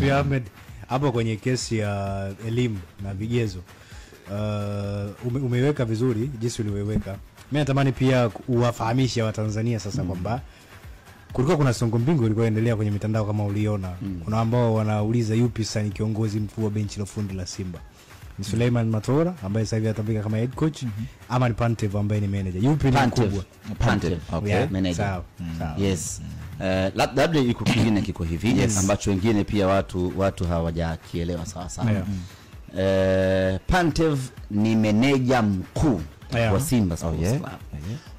pia Ahmed hapo kwenye kesi ya elimu na vigezo umeiweka vizuri jinsi uliweka. Mimi natamani pia uwafahamishe Watanzania sasa kwamba kulikuwa kuna songo mbingu ilikuwa inaendelea kwenye mitandao kama uliona. Kuna ambao wanauliza yupi sasa ni kiongozi mkuu wa benchi la ufundi la Simba. Ni Suleiman Matola ambaye sasa hivi atabika kama head coach ama ni Pantev ambaye ni manager. Yupi ni mkubwa? Pantev, okay, manager. Sawa. Yes. Labda iko kingine kiko hivi ambacho wengine pia watu hawajakielewa sawa sawa. Pantev ni manager mkuu wa Simba Sports Club.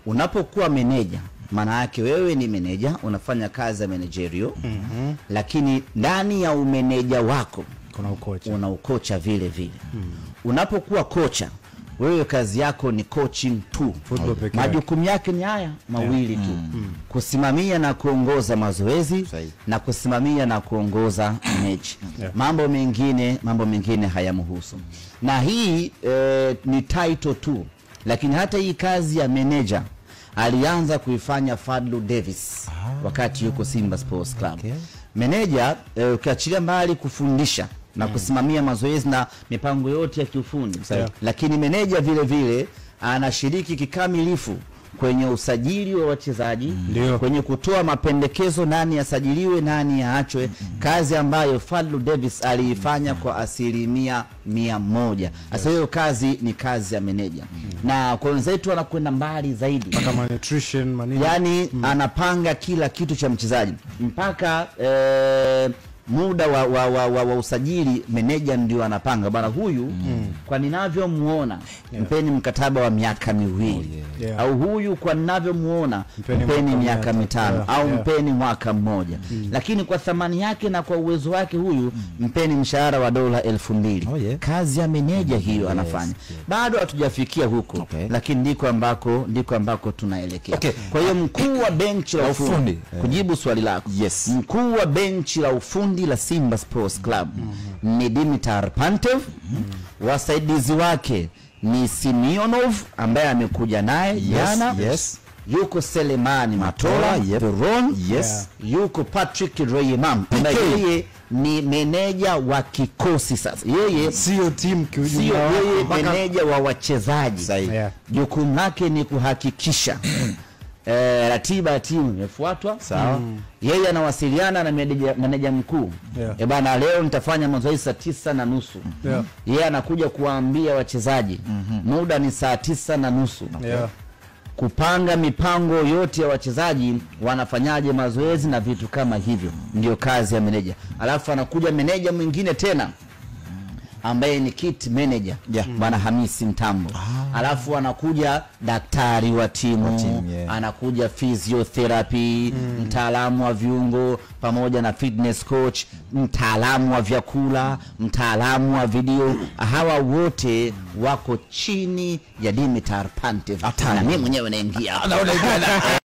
Unapokuwa manager maana yake wewe ni manager, unafanya kazi ya managerial, lakini ndani ya umeneja wako una ukocha vile vile. Unapokuwa kocha, wewe kazi yako ni coaching tu. Majukumu yake ni haya mawili tu. Kusimamia na kuongoza mazoezi na kusimamia na kuongoza mechi. Mambo mengine hayamhusu. Na hii ni title tu. Lakini hata hii kazi ya manager alianza kuifanya Fadlu Davis wakati yuko Simba Sports Club. Manager ukiachilia mbali kufundisha na kusimamia mazoezi na mipango yote ya kiufundi, lakini manager vile vile anashiriki kikamilifu kwenye usajili wa wachezaji, kwenye kutoa mapendekezo nani asajiliwe nani aachwe, kazi ambayo Fadlu Davis aliifanya kwa 100%. Sasa hiyo kazi ni kazi ya manager. Na kwa wenzetu anakwenda mbali zaidi kama nutrition manini, yani anapanga kila kitu cha mchezaji mpaka muda wa usajili manager ndio anapanga bana huyu kwa ninavyomuona mpeni mkataba wa miaka 2 au huyu kwa ninavyomuona mpeni miaka 5 au mpeni mwaka 1 lakini kwa thamani yake na kwa uwezo wake huyu mpeni mshahara wa dola 2000. Kazi ya manager hiyo anafanya. Bado hatujafikia huko lakini ndiko ambako tunaelekea. Kwa hiyo mkuu wa benchi la ufundi kujibu swali lako, mkuu wa benchi la ufundi la Simba Sports Club ni Dimitar Pantev. Wasaidizi wake ni Simionov ambaye amekuja naye jana. Yuko Selemani Matola, yuko Patrick Royemam ambaye ni meneja wa kikosi sasa. Yeye sio timu kiujumla, yeye meneja wa wachezaji. Jukumu lake ni kuhakikisha ratiba ya timu imefuatwa sawa. Yeye anawasiliana na meneja mkuu. Bana leo nitafanya mazoezi saa 9:30. Yeye anakuja kuwaambia wachezaji muda ni saa 9:30. Kupanga mipango yote ya wachezaji wanafanyaje mazoezi na vitu kama hivyo, ndio kazi ya meneja. Alafu anakuja meneja mwingine tena ambaye ni kit manager Bwana Hamisi Mtambo. Alafu anakuja daktari wa timu, anakuja physiotherapy, mtaalamu wa viungo pamoja na fitness coach, mtaalamu wa vyakula, mtaalamu wa video. Hawa wote wako chini ya Dimitar Pantev. Na mimi mwenyewe naingia.